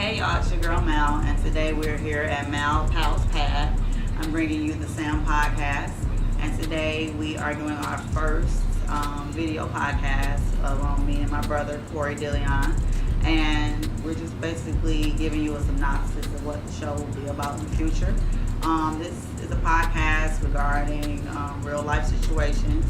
Hey y'all, it's your girl Mel, and today we're here at Mal Palace Pad. I'm bringing you the S.A.M podcast, and today we are doing our first video podcast along me and my brother Corey DeLeon, and we're just basically giving you a synopsis of what the show will be about in the future. This is a podcast regarding real life situations.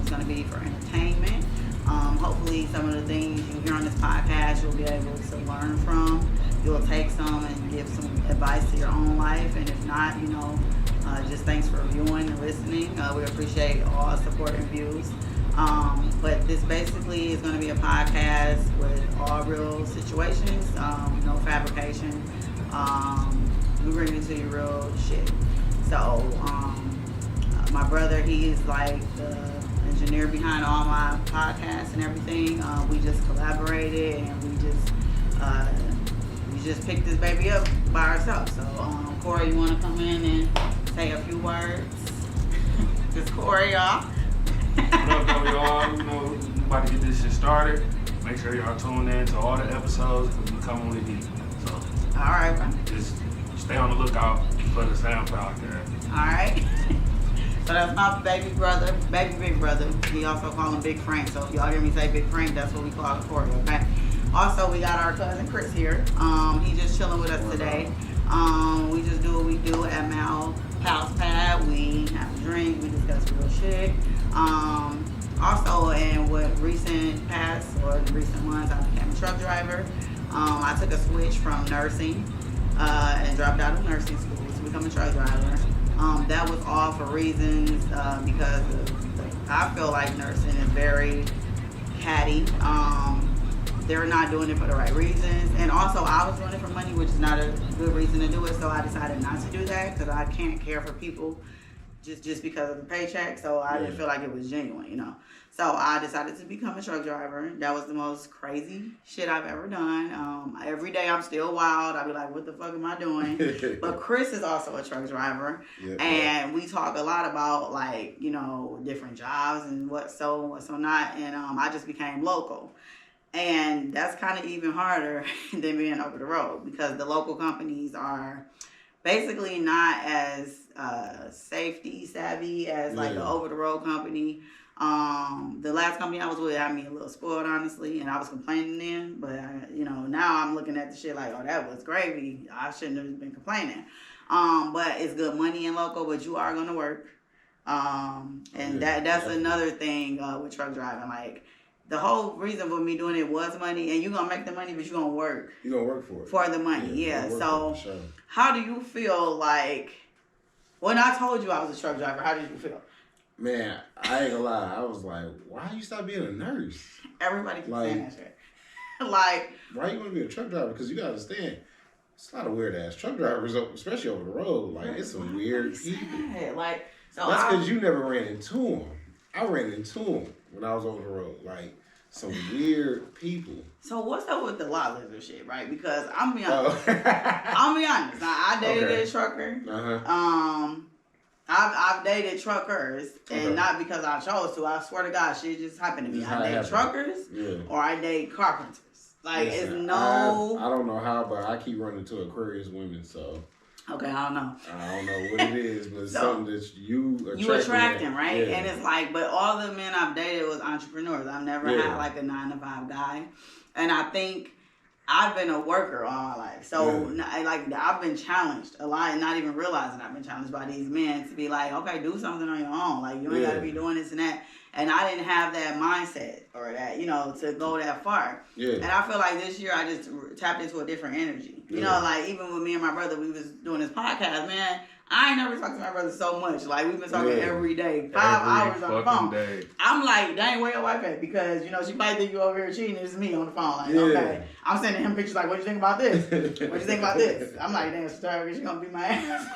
It's going to be for entertainment. Hopefully some of the things you hear on this podcast you'll be able to learn from. You'll take some and give some advice to your own life, and if not, just thanks for viewing and listening. We appreciate all support and views. But this basically is going to be a podcast with all real situations, no fabrication. We bring it to you real shit. So my brother, he is like the engineer behind all my podcasts and everything. We just collaborated and we just picked this baby up by ourselves. So Corey, you want to come in and say a few words? This Corey, y'all. What up, y'all? We're about to get this shit started. Make sure y'all tune in to all the episodes because we come when we need. So, all right, bro. Just stay on the lookout for the S.A.M podcast. All right. So that's my baby big brother. We also call him Big Frank. So if y'all hear me say Big Frank, that's what we call it for, okay? Also, we got our cousin Chris here. He's just chilling with us today. We just do what we do at Mal Palace Pad. We have a drink. We discuss real shit. Also, in what recent past or the recent months, I became a truck driver. I took a switch from nursing and dropped out of nursing school to become a truck driver. That was all for reasons because I feel like nursing is very catty. They're not doing it for the right reasons. And also, I was doing it for money, which is not a good reason to do it. So I decided not to do that because I can't care for people just because of the paycheck. So I didn't feel like it was genuine, So I decided to become a truck driver. That was the most crazy shit I've ever done. Every day I'm still wild. I'll be like, what the fuck am I doing? But Chris is also a truck driver. And we talk a lot about different jobs and what's so not. And I just became local. And that's kind of even harder than being over the road because the local companies are basically not as safety savvy as like the over the road company. The last company I was with had me a little spoiled, honestly, and I was complaining then. But now I'm looking at the shit like, oh, that was gravy. I shouldn't have been complaining. But it's good money in local, but you are gonna work. That's another thing with truck driving. Like the whole reason for me doing it was money, and you're gonna make the money, but you're gonna work. You're gonna work for it. For the money, So, sure. How do you feel like when I told you I was a truck driver? How did you feel? Man, I ain't gonna lie. I was like, why you stop being a nurse? Everybody keeps saying that shit. Like, why you want to be a truck driver? Because you gotta understand, it's a lot of weird ass truck drivers, especially over the road. Like, it's some weird people. Like, so that's because you never ran into them. I ran into them when I was over the road. Like, some weird people. So what's up with the lot lizard shit, right? Because I'm be honest. I'll be honest. I dated a trucker. I've dated truckers, and not because I chose to. I swear to God, shit just happened to me. I date truckers, or I date carpenters. Like, it's no. I don't know how, but I keep running into Aquarius women, so. Okay, I don't know. I don't know what it is, but it's something that you attracting, right? Yeah. And it's like, but all the men I've dated was entrepreneurs. I've never had like a 9-to-5 guy, and I think I've been a worker all my life. So I've been challenged a lot, and not even realizing I've been challenged by these men to be like, okay, do something on your own. Like, you ain't got to be doing this and that. And I didn't have that mindset or that, to go that far. Yeah. And I feel like this year I just tapped into a different energy. Like even with me and my brother, we was doing this podcast, man. I ain't never talked to my brother so much. Like, we've been talking every day, 5 hours on the phone. Day. I'm like, dang, where your wife at? Because, she might think you over here cheating. It's me on the phone. Like, okay. I'm sending him pictures like, what you think about this? What you think about this? I'm like, damn, she's tired. She's going to beat my ass.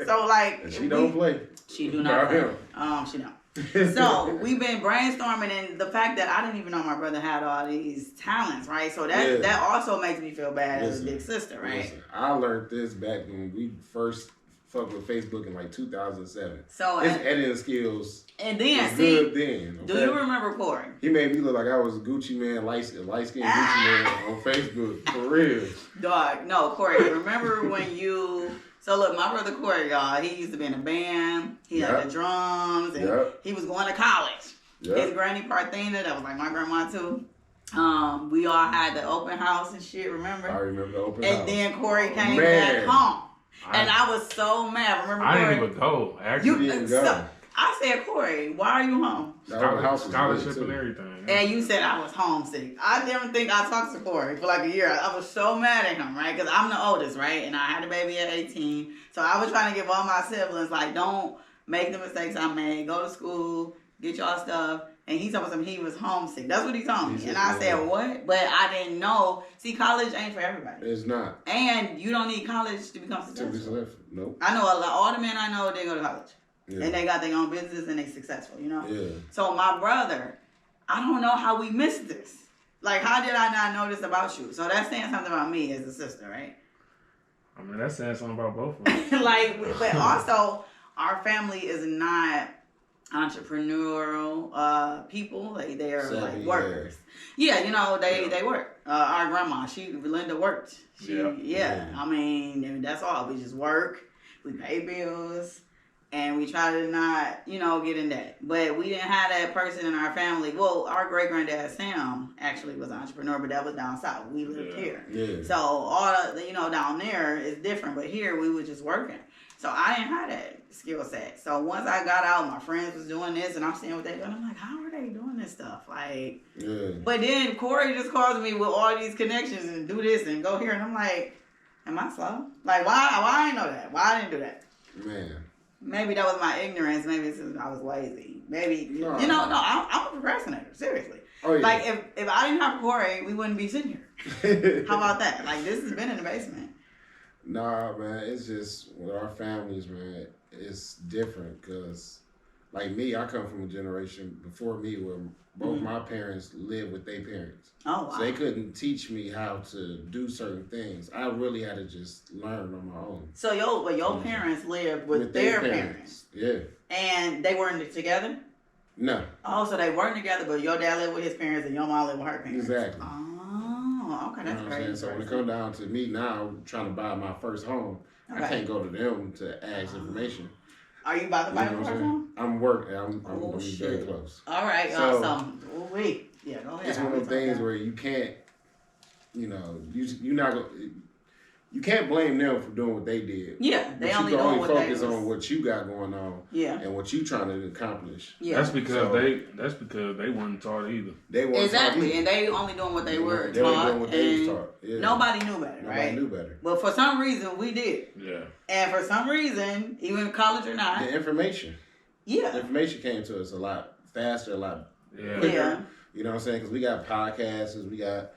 So, like. And she don't play. She do not play. She don't. So we've been brainstorming, and the fact that I didn't even know my brother had all these talents, right? So that also makes me feel bad as a big sister, right? Listen, I learned this back when we first fucked with Facebook in like 2007. So his editing skills and then was see, good then. Okay? do you remember Corey? He made me look like I was Gucci man, light skinned Gucci man on Facebook for real. Dog, no, Corey. Remember when you? So look, my brother Corey, y'all, he used to be in a band. He had the drums, and he was going to college. His granny Parthena, that was like my grandma too. We all had the open house and shit. Remember? I remember the open house. And then Corey came back home, and I was so mad. Remember? I Corey? didn't even go. Actually, you didn't go. So, I said, Corey, why are you home? Scholarship and everything. And you said I was homesick. I didn't think I talked to Corey for like a year. I was so mad at him, right? Because I'm the oldest, right? And I had a baby at 18. So I was trying to give all my siblings, like, don't make the mistakes I made. Go to school, get y'all stuff. And he told me he was homesick. That's what he told me. And I said, what? But I didn't know. See, college ain't for everybody. It's not. And you don't need college to become successful. Nope. I know all the men I know, they go to college. Yeah. And they got their own business and they successful, you know? Yeah. So my brother, I don't know how we missed this. Like, how did I not know this about you? So that's saying something about me as a sister, right? I mean, that's saying something about both of us. Like, but also, our family is not entrepreneurial people. Like, they are like workers. Yeah, you know, they work. Our grandma, Linda worked. I mean, that's all. We just work. We pay bills. And we try to not, you know, get in debt. But we didn't have that person in our family. Well, our great-granddad, S.A.M, actually was an entrepreneur, but that was down south. We lived here. Yeah. So, all the, you know, down there is different. But here, we were just working. So, I didn't have that skill set. So, once I got out, my friends was doing this, and I'm seeing what they doing. I'm like, how are they doing this stuff? Like, But then Corey just calls me with all these connections and do this and go here. And I'm like, am I slow? Like, why I didn't know that? Why I didn't do that? Man. Maybe that was my ignorance. Maybe it's I was lazy. Maybe, I'm a procrastinator. Seriously. Oh, yeah. Like, if I didn't have Corey, we wouldn't be sitting here. How about that? Like, this has been in the basement. Nah, man. It's just, with our families, man, it's different. Because, like me, I come from a generation before me where both my parents lived with their parents. Oh, wow. So they couldn't teach me how to do certain things. I really had to just learn on my own. So your parents lived with their parents. Yeah. And they weren't together? No. Oh, so they weren't together, but your dad lived with his parents and your mom lived with her parents. Exactly. Oh, okay, that's great. So when it comes down to me now trying to buy my first home, I can't go to them to ask information. Are you about to buy your first home? I'm working. I'm very close. All right, awesome. Wait. Yeah, go ahead. It's one of those things where you can't, you know, you're not going to, you can't blame them for doing what they did. Yeah, they only doing what they focus on what you got going on. Yeah. And what you trying to accomplish. Yeah. That's because they weren't taught either. They weren't exactly, taught and they only doing what they were taught. They were doing what they was taught. Yeah. Nobody knew better, right? Nobody knew better. But for some reason, we did. Yeah. And for some reason, even in college or not, the information. Yeah. The information came to us a lot faster, a lot quicker. Yeah. You know what I'm saying? Because we got podcasts, we got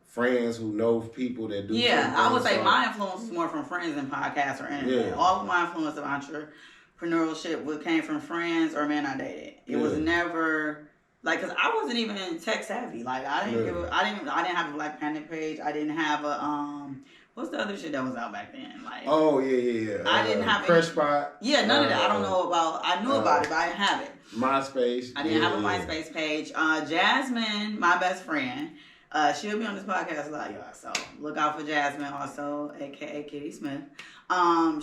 friends who know people that do. Yeah, I would say my influence is more from friends than podcasts or internet. Yeah. All of my influence of entrepreneurship came from friends or men I dated. It was never like, cause I wasn't even tech savvy. Like I didn't have a Black Panic page. I didn't have a what's the other shit that was out back then? Like I didn't have Fresh Spot. Yeah, none of that. I don't know about. I knew about it, but I didn't have it. MySpace. I didn't have a MySpace page. Jasmine, my best friend. She'll be on this podcast a lot, y'all. So look out for Jasmine, also, aka Kitty Smith.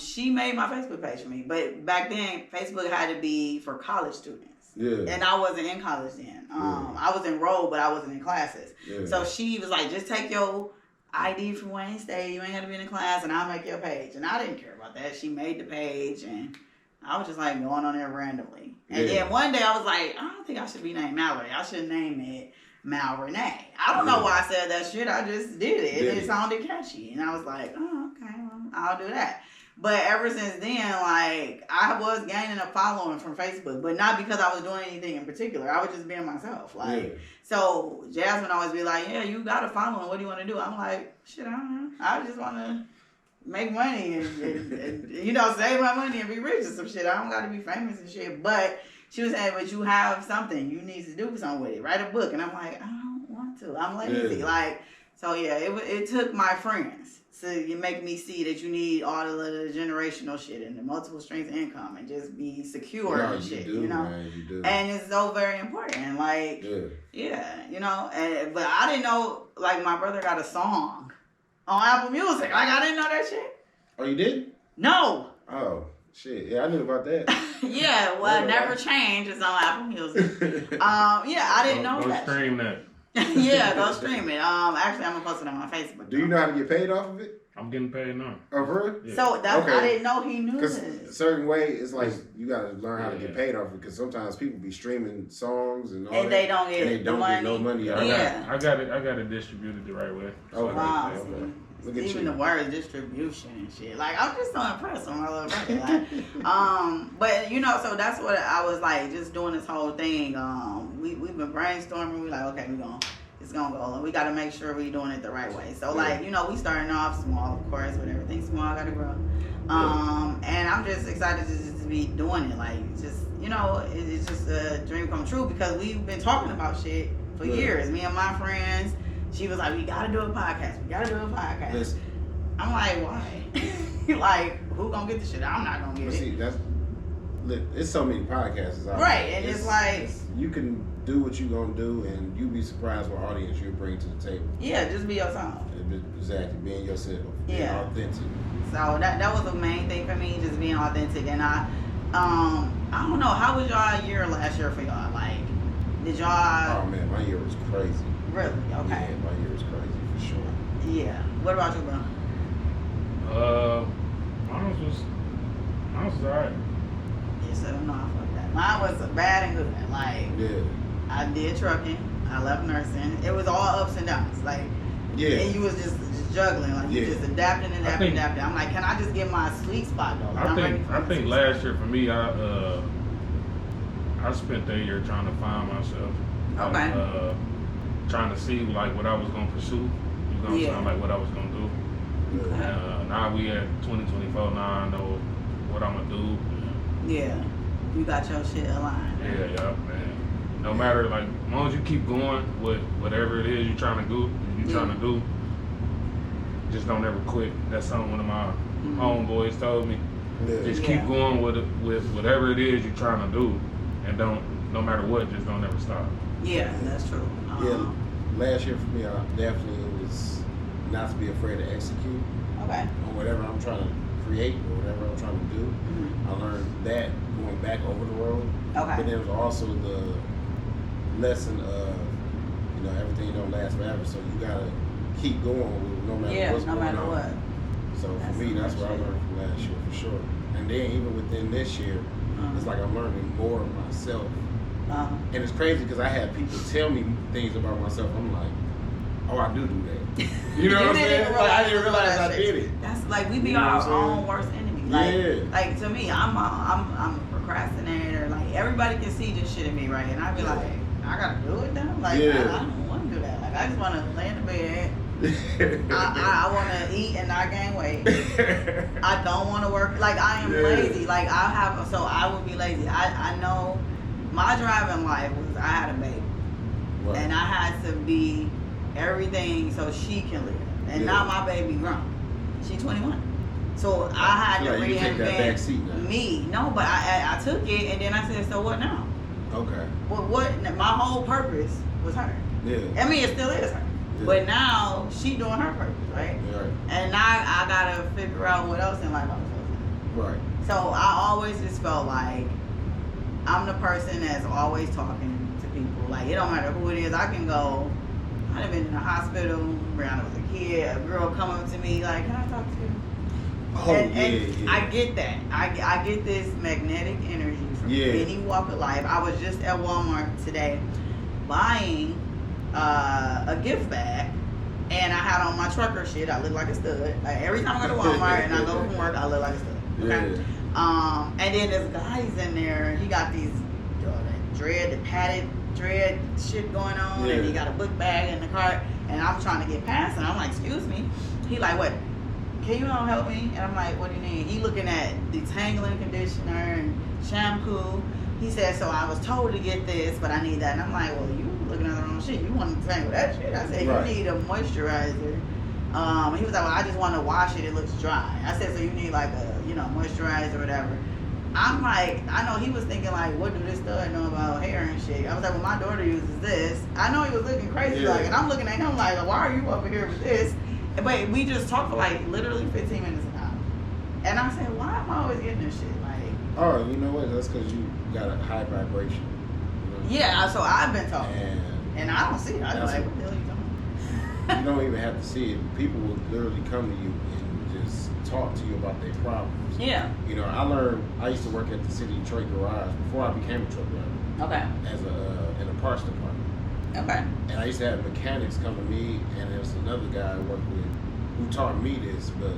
She made my Facebook page for me, but back then Facebook had to be for college students. Yeah. And I wasn't in college then. I was enrolled, but I wasn't in classes. Yeah. So she was like, just take your ID from Wayne State. You ain't got to be in a class, and I'll make your page. And I didn't care about that. She made the page, and I was just like going on there randomly. And then one day I was like, I don't think I should be named Mallory. I should name it Mal Renee. I don't know why I said that shit. I just did it. It sounded catchy. And I was like, oh, okay, well, I'll do that. But ever since then, like, I was gaining a following from Facebook, but not because I was doing anything in particular. I was just being myself. Like, so Jasmine always be like, yeah, you got a following. What do you want to do? I'm like, shit, I don't know. I just want to make money and, you know, save my money and be rich or some shit. I don't got to be famous and shit. But she was saying, but you have something. You need to do something with it. Write a book. And I'm like, I don't want to. I'm lazy. Yeah. Like, so yeah, it took my friends So you make me see that you need all of the generational shit and the multiple streams of income and just be secure and shit, you know? Man, you do. And it's so very important. Like, yeah, you know? But I didn't know, like, my brother got a song on Apple Music. Like, I didn't know that shit. Oh, you did? No. Oh, shit. Yeah, I knew about that. Yeah, well, Never Change is on Apple Music. Yeah, I didn't know that. Go stream that. Yeah, go stream it. Actually, I'm gonna post it on my Facebook. Do you know how to get paid off of it? I'm getting paid now. Oh, for real? Yeah. So that's I didn't know he knew this. Because a certain way, it's like you gotta learn how to get paid off it. Because sometimes people be streaming songs and all that, they don't get and they don't get no money out of it. I got it distributed the right way. So wow. Look at even you. the word distribution and shit. Like, I'm just so impressed with my little brother. Like, but you know, so that's what I was like, just doing this whole thing. We've been brainstorming. We like, okay, it's gonna go, and we got to make sure we doing it the right way. So like, you know, we starting off small, of course, but everything small gotta grow. And I'm just excited to just be doing it. Like, just, you know, it's just a dream come true because we've been talking about shit for years. Me and my friends. She was like, we gotta do a podcast. We gotta do a podcast. Listen. I'm like, why? Like, who gonna get the shit? I'm not gonna get it. See, there's so many podcasts out right, there. And it's like you can do what you gonna do, and you be surprised what audience you bring to the table. Yeah, just be yourself. Exactly, being yourself. Being authentic. So that was the main thing for me, just being authentic. And I don't know, how was y'all year last year for y'all? Like, did y'all? Oh man, my year was crazy. Really? Okay. Yeah, my year was crazy for sure. Yeah. What about you, bro? Mine was alright. You said no, I fuck that. Mine was bad and good. Like, I did trucking. I left nursing. It was all ups and downs. Like, and you was just juggling. Like, you just adapting. I'm like, can I just get my sweet spot though? Like, I think last year for me, I spent that year trying to find myself. Okay. Trying to see like what I was gonna pursue. You know what I'm saying? Like what I was gonna do. Now we at 2024. Now I know what I'm gonna do. Yeah, you got your shit aligned. Yeah, man. No matter, like, as long as you keep going with whatever it is you're trying to do, just don't ever quit. That's something one of my homeboys told me. Just keep going with whatever it is you're trying to do, and no matter what, just don't ever stop. Yeah, that's true. Yeah, last year for me, I definitely was not to be afraid to execute. Okay. On whatever I'm trying to create or whatever I'm trying to do. I learned that going back over the road. Okay. But there was also the lesson of, you know, everything don't last forever, so you gotta keep going with no matter what's going on. No matter what. So for me, that's what I learned from last year for sure. And then even within this year, it's like I'm learning more of myself. And it's crazy because I had people tell me things about myself. I'm like, oh, I do that. You know what I'm saying? Like, I didn't realize I did it. That's like we be our own worst enemy. Like, like to me, I'm a procrastinator. Like everybody can see this shit in me, right? And I be like, I gotta do it now. Like I don't want to do that. Like I just want to lay in the bed. I want to eat and not gain weight. I don't want to work. Like I am lazy. Like I would be lazy. I know my drive in life was I had a baby, and I had to be everything so she can live. And now my baby grown. She's 21. So I had to reinvent me. No, but I took it and then I said, so what now? Okay. What my whole purpose was her. Yeah. I mean, it still is her. Yeah. But now she doing her purpose, right? Right. And now I gotta figure out what else in life I'm supposed to do. Right. So I always just felt like I'm the person that's always talking to people. Like, it don't matter who it is. I can go, I've been in the hospital when I was a kid. A girl come up to me like, can I talk to you? Oh, and I get that. I get this magnetic energy from any walk of life. I was just at Walmart today buying a gift bag, and I had on my trucker shit. I look like a stud. Like, every time I go to Walmart and I go from work, I look like a stud. Okay. Yeah. And then this guy's in there. He got these the padded dread shit going on, and he got a book bag in the cart. And I'm trying to get past, and I'm like, excuse me. He like, what? Can you help me? And I'm like, what do you need? He looking at detangling conditioner and shampoo. He said, so I was told to get this, but I need that. And I'm like, well, you looking at the wrong shit. You want to detangle that shit? I said, you need a moisturizer He was like, well, I just want to wash it. It looks dry. I said, so you need like a, moisturizer or whatever. I'm like, I know he was thinking like, what do this stud know about hair and shit? I was like, well, my daughter uses this. I know he was looking crazy, like, and I'm looking at him like, why are you over here with this? But we just talked for like literally 15 minutes an hour. And I said, why am I always getting this shit? Like, oh, you know what? That's because you got a high vibration. Yeah, so I've been talking. And I don't see it. I'm like, what the hell are you talking? You don't even have to see it. People will literally come to you and just talk to you about their problems. Yeah. I used to work at the City Detroit Garage before I became a truck driver. Okay. As in a parts department. Okay. And I used to have mechanics come to me, and there was another guy I worked with who taught me this, but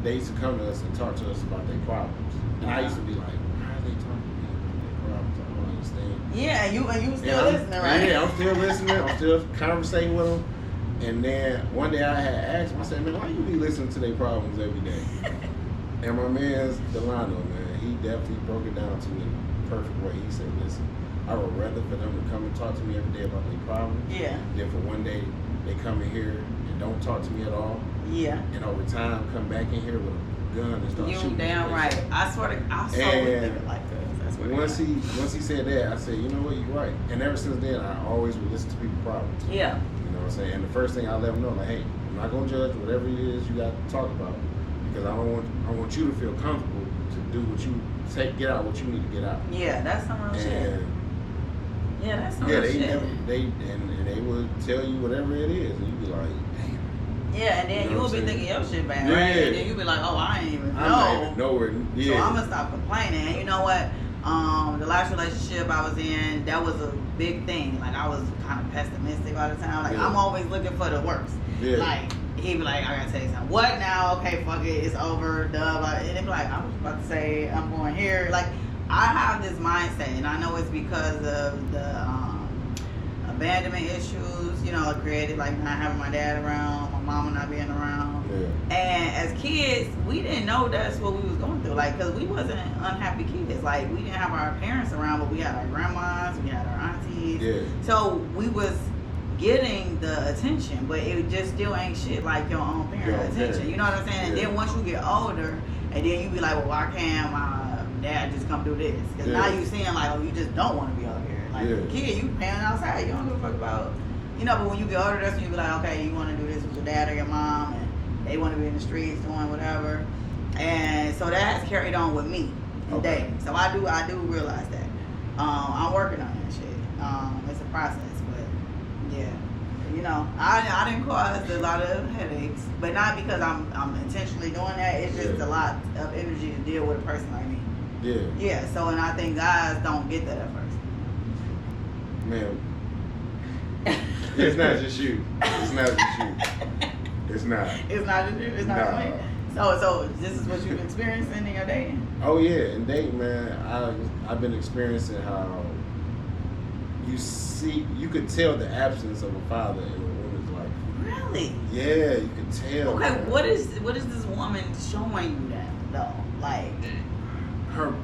they used to come to us and talk to us about their problems. And I used to be like, why are they talking to me about their problems? I don't understand. Yeah, and you still listening, right? Yeah, I'm still listening. I'm still conversating with them. And then one day I had asked him, I said, man, why you be listening to their problems every day? And my man's Delano, man, he definitely broke it down to me in a perfect way. He said, listen, I would rather for them to come and talk to me every day about their problems than for one day they come in here and don't talk to me at all. Yeah. And over time come back in here with a gun and start shooting. You damn right. I swear to I saw it like this. Once he said that, I said, you know what, you're right. And ever since then, I always would listen to people's problems. Yeah. You know what I'm saying? And the first thing I let them know, like, hey, I'm not gonna judge whatever it is you got to talk about, because I want you to feel comfortable to do what you get out what you need to get out. Yeah, that's some real shit. Yeah, that's some real shit. They would tell you whatever it is, and you'd be like, damn. Yeah, and then you will be thinking your shit bad, yeah. right? And then you'll be like, oh, I ain't even know. I'm not even nowhere. Yeah. So I'm gonna stop complaining. And you know what? The last relationship I was in, that was a big thing. Like, I was kind of pessimistic all the time. Like, I'm always looking for the worst. Yeah. Like, he'd be like, I gotta tell you something. What now? Okay, fuck it, it's over, duh. And it'd be like, I was about to say, I'm going here. Like, I have this mindset, and I know it's because of the abandonment issues, created, like, not having my dad around, my mama not being around. Yeah. And as kids, we didn't know that's what we was going through. Like, because we wasn't unhappy kids. Like, we didn't have our parents around, but we had our grandmas, we had our aunties. Yeah. So we was getting the attention, but it just still ain't shit like your own parent attention. You know what I'm saying? And then once you get older, and then you be like, well, why can't my dad just come do this? Because now you seeing like, oh, you just don't want to be out here. Like, kid, you playing outside. You don't give a fuck about, but when you get older, that's when you be like, okay, you want to do this with your dad or your mom, and they want to be in the streets doing whatever. And so that has carried on with me in dating. So I do realize that. I'm working on that shit. It's a process, but yeah. I didn't cause a lot of headaches, but not because I'm intentionally doing that. It's just a lot of energy to deal with a person like me. Yeah. Yeah, so, and I think guys don't get that at first. Man, it's not just you. It's not just you. It's not. It's not just you. It's not just me. So this is what you've experienced in your dating? Oh yeah, in dating, man, I've been experiencing how you could tell the absence of a father in a woman's life. Really? Yeah, you could tell. Okay, man. what is this woman showing you that though? Like her.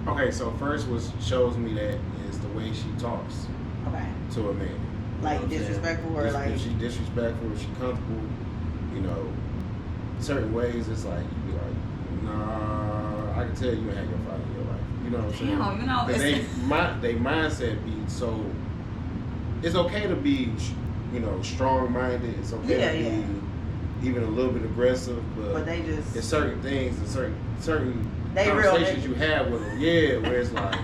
Okay, so first what shows me that is the way she talks. Okay. To a man. Like disrespectful or like. If she disrespectful, if she comfortable, certain ways it's like you be like, nah, I can tell you ain't had your father in your life. You know what I'm saying? Damn, they mindset be so. It's okay to be, strong-minded. It's okay to be even a little bit aggressive, but they just. There's certain things and certain conversations you have with them, where it's like,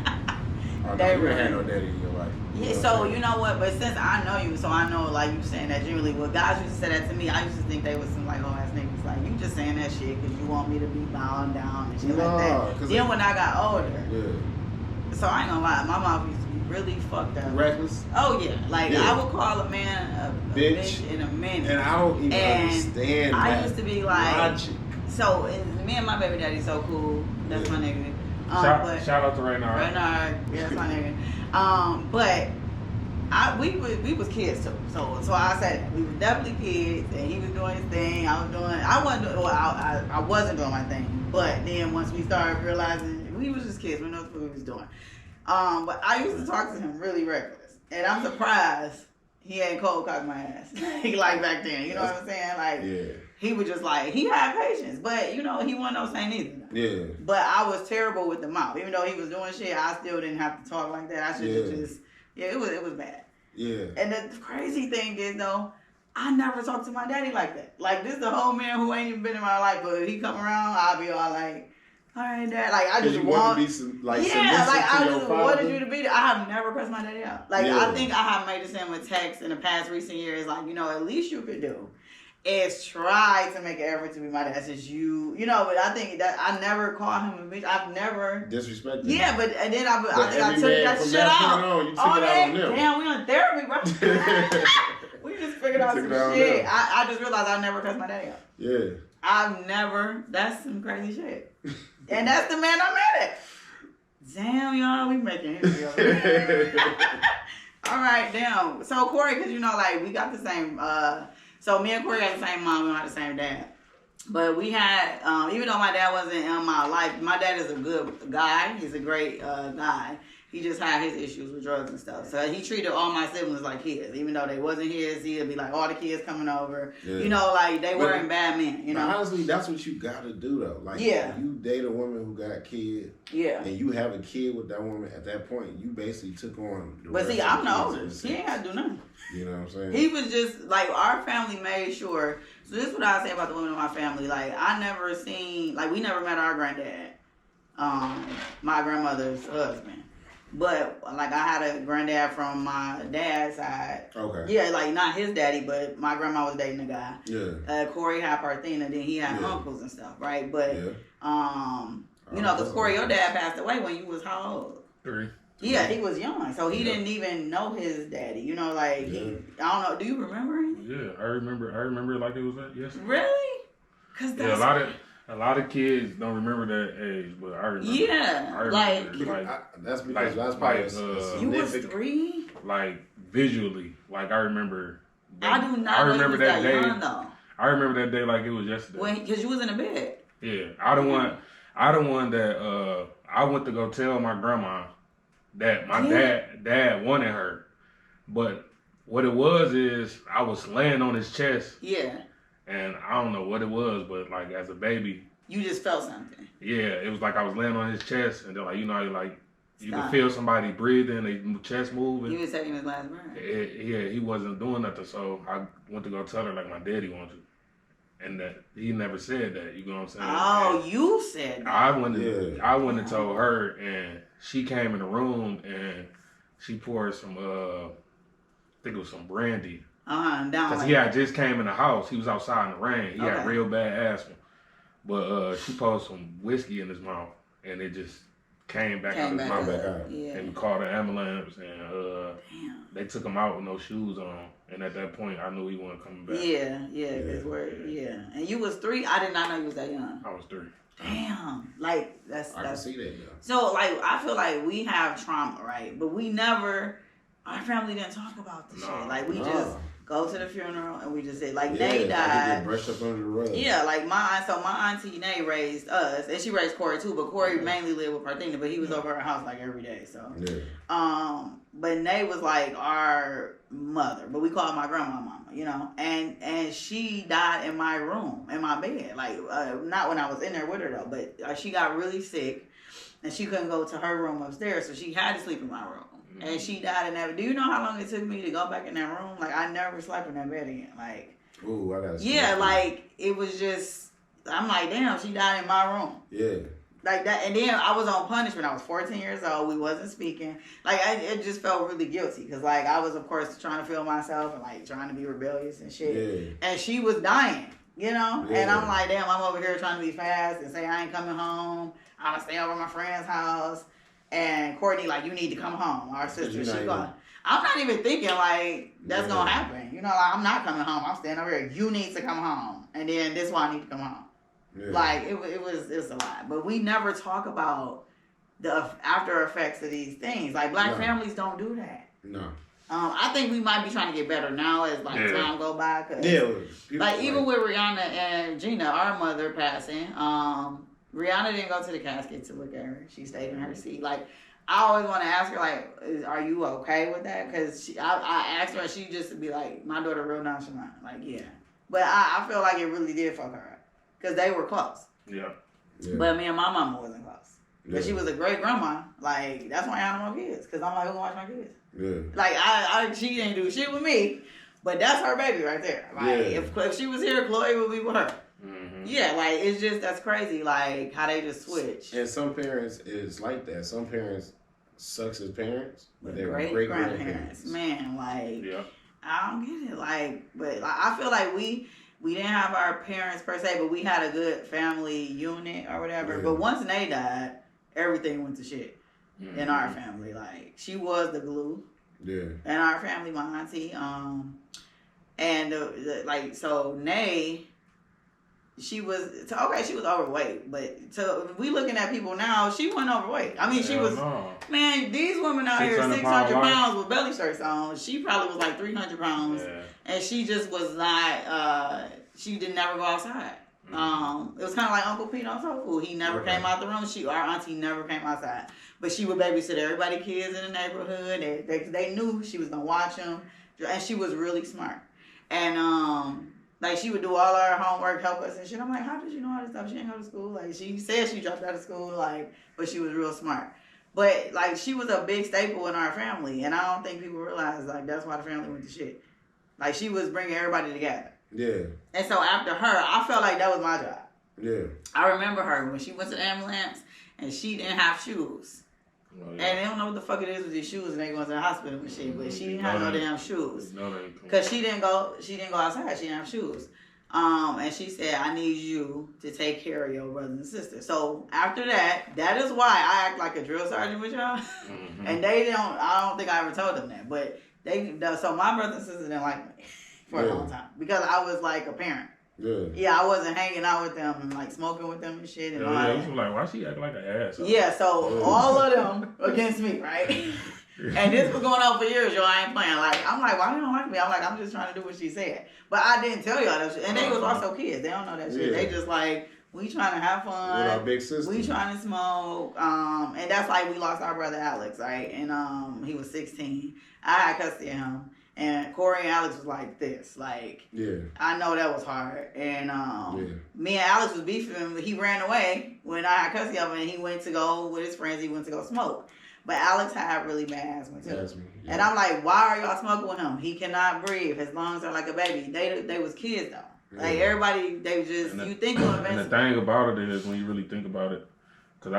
oh, no, you ain't had no daddy in your life. Yeah, so you know what? But since I know you, so I know like you saying that generally. Well, guys used to say that to me. I used to think they was some like ass niggas. Like, you just saying that shit because you want me to be bowing down and shit like that. Then when I got older, so I ain't gonna lie, my mouth used to be really fucked up. Reckless. Oh yeah, like I would call a man a bitch in a minute. And I don't even understand. I used to be like, logic. So me and my baby daddy so cool. That's my nigga. Shout out to Raynard. Raynard, yeah, that's my nigga. But we was kids too. So I said we were definitely kids, and he was doing his thing. I wasn't doing my thing. But then once we started realizing we was just kids, we know what we was doing. But I used to talk to him really reckless, and I'm surprised he ain't cold cock my ass. Like back then, you know what I'm saying? Like, Yeah. he was just like, he had patience, but you know, he wasn't no saint either. Yeah. But I was terrible with the mouth. Even though he was doing shit, I still didn't have to talk like that. I should have just, it was bad. Yeah. And the crazy thing is though, I never talked to my daddy like that. Like, this is the whole man who ain't even been in my life, but if he come around, I'll be all like, all right, Dad. Like, I just want to be like, yeah, like I just wanted you to be there. I have never pressed my daddy out. Like, Yeah. I think I have made the same with text in the past recent years. Like, you know, at least you could do is try to make an effort to be my dad. That's just you know. But I think that I never called him a bitch. I've never disrespected. Yeah, but and then I think I took man that from shit that out. point on, you took it out on them. Damn, we on therapy, bro. We just figured out some shit. I just realized I never cussed my daddy out. Yeah. I've never. That's some crazy shit. And that's the man I'm mad at. Damn, y'all, we making history over here. All right, damn. So Corey, because you know, like we got the same. So me and Corey got the same mom. We don't have the same dad. But we had, even though my dad wasn't in my life, my dad is a good guy. He's a great guy. He just had his issues with drugs and stuff. So he treated all my siblings like his. Even though they wasn't his, he'd be like, all the kids coming over. Yeah. You know, like, they weren't bad men, you know? Honestly, that's what you got to do, though. Like, if you date a woman who got kids, and you have a kid with that woman, at that point, you basically took on the But see, I'm the oldest. He ain't got to do nothing. You know what I'm saying? He was just, like, our family made sure. So this is what I say about the women in my family. Like, I never seen, like, we never met our granddad. My grandmother's husband. But, like, I had a granddad from my dad's side. Okay. Yeah, like, not his daddy, but my grandma was dating a guy. Yeah. Corey had Parthena, then he had uncles and stuff, right? But, you know, because Corey, your dad passed away when you was how old? 3. Yeah, he was young, so he didn't even know his daddy. You know, like, I don't know, do you remember him? Yeah, I remember it like it was yesterday. Really? Cause that's a lot of kids don't remember that age, but I remember. Yeah, I remember, that's because that's probably you was 3. Like visually, like I remember. I do not. I remember that day. Young, though. I remember that day like it was yesterday. Because you was in the bed. Yeah, I don't want that. I went to go tell my grandma that my dad wanted her, but what it was is I was laying on his chest. Yeah. And I don't know what it was, but like as a baby, you just felt something. Yeah, it was like I was laying on his chest, and they're like, you know, like you can feel somebody breathing, their chest moving. He was taking his last breath. Yeah, he wasn't doing nothing, so I went to go tell her like my daddy wanted you, and that he never said that. You know what I'm saying? Oh, and you said that. I went and told her, and she came in the room and she poured some, I think it was some brandy. Because he had just came in the house. He was outside in the rain. He had real bad asthma. But she poured some whiskey in his mouth, and it just came back out his mouth. Yeah. And we called the ambulance, and they took him out with no shoes on. And at that point, I knew he wasn't coming back. Yeah. And you was 3? I did not know you was that young. I was 3. Damn. Like, I can see that, though. So, like, I feel like we have trauma, right? But we never, our family didn't talk about the shit. Like, we just go to the funeral and we just say, like, Nay died. Brushed up under the rug. Yeah, like my auntie Nay raised us, and she raised Corey too, but Corey mainly lived with Parthena, but he was over at her house like every day. So, but Nay was like our mother, but we called my grandma mama, you know, and she died in my room, in my bed, like not when I was in there with her though, but she got really sick, and she couldn't go to her room upstairs, so she had to sleep in my room. And she died in that. Do you know how long it took me to go back in that room? Like, I never slept in that bed again. Like, ooh, I gotta. Yeah, like it was just. I'm like, damn, she died in my room. Yeah. Like that, and then I was on punishment. I was 14 years old. We wasn't speaking. Like, it just felt really guilty because, like, I was of course trying to feel myself and like trying to be rebellious and shit. Yeah. And she was dying, you know. Yeah. And I'm like, damn, I'm over here trying to be fast and say I ain't coming home. I'm gonna stay over at my friend's house. And Courtney, like, you need to come home. Our sister, she going. I'm not even thinking, like, that's going to happen. You know, like, I'm not coming home. I'm staying over here. You need to come home. And then this one I need to come home. Yeah. Like, it was a lot. But we never talk about the after effects of these things. Like, black families don't do that. No. I think we might be trying to get better now as, like, time go by. Cause, like, even with Rihanna and Gina, our mother passing, Rihanna didn't go to the casket to look at her. She stayed in her seat. Like, I always want to ask her, like, are you okay with that? Because I asked her, and she just to be like, my daughter real nonchalant. Like, yeah. But I feel like it really did fuck her up. Because they were close. Yeah. But me and my mama wasn't close. Yeah. But she was a great grandma. Like, that's why I had no more kids. Because I'm like, who watch my kids? Yeah. Like, she didn't do shit with me. But that's her baby right there. Like, if she was here, Chloe would be with her. Mm-hmm. Yeah, like, it's just, that's crazy. Like, how they just switch. And some parents is like that. Some parents sucks as parents, but they're great grandparents. Man, like, Yeah. I don't get it. Like, but like, I feel like we didn't have our parents per se, but we had a good family unit or whatever. Yeah. But once they died, everything went to shit Mm-hmm. in our family. Like, she was the glue Yeah. in our family, my auntie. And so Nay, she was overweight, but so if we looking at people now, she wasn't overweight. I mean, she was. No. Man, these women out here 600 600 pound pounds with belly shirts on. She probably was like 300 pounds, and she just was not. She didn't never go outside. It was kind of like Uncle Pete on Soul Food. He never came out the room. Our auntie never came outside, but she would babysit everybody, kids in the neighborhood. They knew she was gonna watch them, and she was really smart. And like, she would do all our homework, help us and shit. I'm like, how did you know all this stuff? She didn't go to school. Like, she said she dropped out of school, like, but she was real smart. But, like, she was a big staple in our family. And I don't think people realize, like, that's why the family went to shit. Like, she was bringing everybody together. Yeah. And so after her, I felt like that was my job. Yeah. I remember her when she went to the ambulance and she didn't have shoes. Oh, And they don't know what the fuck it is with these shoes, and they going to the hospital and shit. But she didn't have no damn shoes. No, they ain't. Cause she didn't go outside. She didn't have shoes. And she said, I need you to take care of your brothers and sisters. So after that is why I act like a drill sergeant with y'all. Mm-hmm. And I don't think I ever told them that. But so my brothers and sisters didn't like me for a long time. Because I was like a parent. Yeah. Yeah, I wasn't hanging out with them and like smoking with them and shit and all that. Yeah, like, why she act like an ass? Yeah, so all of them against me, right? And this was going on for years, y'all. I ain't playing. Like, I'm like, why they don't like me? I'm like, I'm just trying to do what she said. But I didn't tell y'all that shit. And they was also kids. They don't know that shit. Yeah. They just like, we trying to have fun. With our big sister. We trying to smoke. And that's like we lost our brother Alex, right? And he was 16. I had custody of him. And Corey and Alex was like this. Like, Yeah. I know that was hard. And Yeah. me and Alex was beefing. He ran away when I had custody of him, and he went to go with his friends. He went to go smoke. But Alex had really bad asthma too. Yeah. And I'm like, why are y'all smoking with him? He cannot breathe. His lungs are like a baby. They was kids though. Like, everybody, they just, you think of And the thing about it is, when you really think about it, because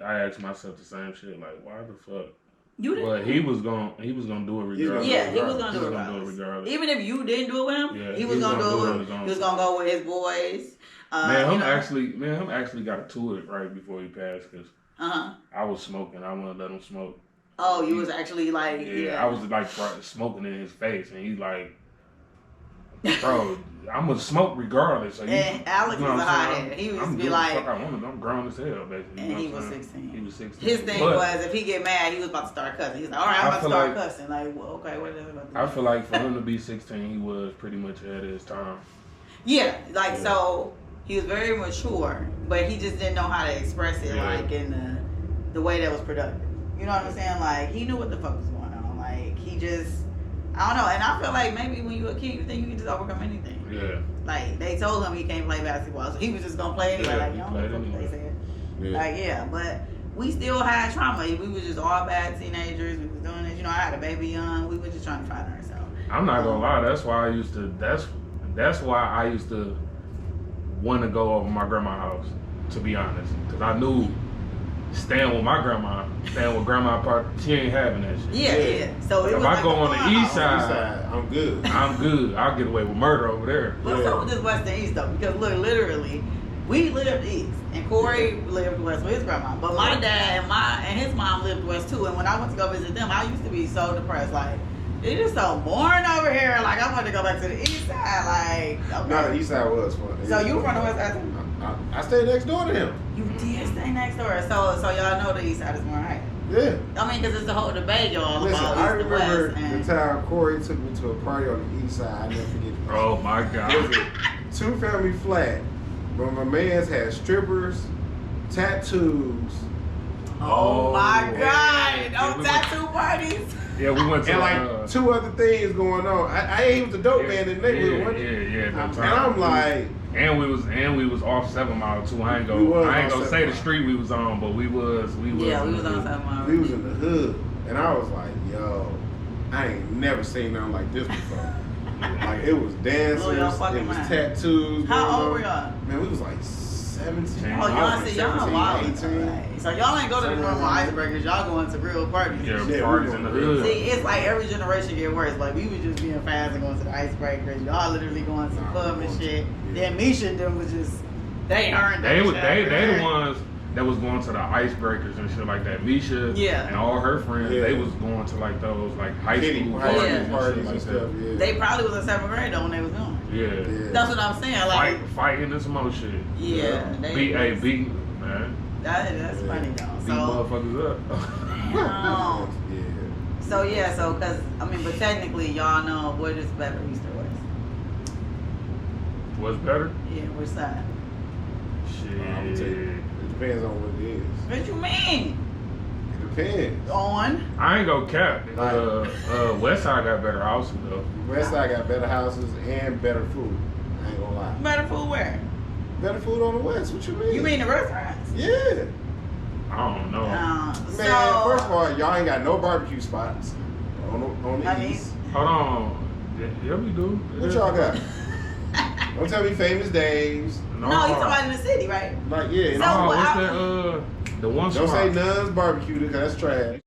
I asked myself the same shit, like, why the fuck? You didn't. But he was gonna do it regardless. Yeah, he was gonna do it regardless. Even if you didn't do it with him, he was gonna do it. On his own. He was gonna go with his boys. Him actually got to it right before he passed, because I was smoking. I wouldn't let him smoke. Oh, you was actually like... Yeah, I was like smoking in his face, and he's like, bro, I'm gonna smoke regardless. So and Alex was a hothead. He was be like... I'm grown as hell, basically. And he was 16. He was 16. His thing was, if he get mad, he was about to start cussing. He's like, all right, I'm about to start cussing. Like, well, okay, what is it about to do? I feel like for him to be 16, he was pretty much ahead of his time. Yeah, so he was very mature, but he just didn't know how to express it, like, in the way that was productive. You know what I'm saying? Like, he knew what the fuck was going on. Like, he just, I don't know. And I feel like maybe when you're a kid, you think you can just overcome anything. Yeah. Like, they told him he can't play basketball, so he was just going to play anyway. Like, you don't know what they said. Like, but we still had trauma. We was just all bad teenagers. We was doing this. You know, I had a baby young. We were just trying to find ourselves. I'm not gonna lie. That's why I used to want to go over my grandma's house, to be honest, because I knew staying with grandma part, she ain't having that shit. Yeah. So if I go on the east side, I'm good. I'll get away with murder over there. What's up with this west and east though? Because look, literally, we lived east, and Corey lived west with his grandma. But my dad and his mom lived west too. And when I went to go visit them, I used to be so depressed. Like, it is so boring over here. Like, I want to go back to the east side. Like, okay. No, the east side was fun. So you from the west side too? I stayed next door to him. You did stay next door. So y'all know the east side is more hype. Yeah. I mean, because it's the whole debate, y'all, Listen, about I east and remember west. the time Corey took me to a party on the east side. I never forget it. Oh my God. Two-family flat. But my man's had strippers, tattoos. Oh my God. Yeah, we went to and like 2 other things going on. I ain't was the dope man in the neighborhood. wasn't it? Yeah. That And time. I'm like, and we was off 7 Mile too. I ain't We was gonna on say 7 the street we was on, but we was. Yeah, we was on 7 Mile. we was in the hood, and I was like, yo, I ain't never seen nothing like this before. Like it was dancers, Oh, y'all it fucking was mind. tattoos. How going old on. were y'all? Man, we was like 17. Oh, Oh, I was y'all like see, y'all 17, wild. 18. Right. So y'all ain't go to the normal icebreakers. Y'all going to real parties. Yeah, Yeah, parties we in the going hood. See, it's like every generation get worse. Like we was just being fast and going to the icebreakers. Y'all literally going to Nah, pub we and going shit. to- Then Misha and them was just they earned They that the ones that was going to the icebreakers and shit like that. Misha Yeah. and all her friends, Yeah. they was going to like those like high Kitty school parties, parties Yeah. and parties shit and like stuff. that. Yeah. They probably was in 7th grade though when they was going. Yeah. Yeah. That's what I'm saying. Like Fighting and some more shit. yeah, they B.A.B. Man. that's Yeah. funny Beat though. So motherfuckers up. damn. Yeah. So cause I mean, but technically y'all know what is better, East or West? What's better? Yeah, which side? I would say Shit. it depends on what it is. What you mean? It depends. On? I ain't go cap. West Side got better houses though. West Side got better houses and better food. I ain't gonna lie. Better food where? Better food on the West. What you mean? You mean the restaurants? Yeah. I don't know. Man, So, first of all, y'all ain't got no barbecue spots on the I mean- East. Hold on. Yeah, we do. What y'all got? Don't tell me Famous Dave's. no, you talking about in the city, right? Like, yeah. So No, what what's I- that? The one Don't spot. say Nuns Barbecue because that's trash.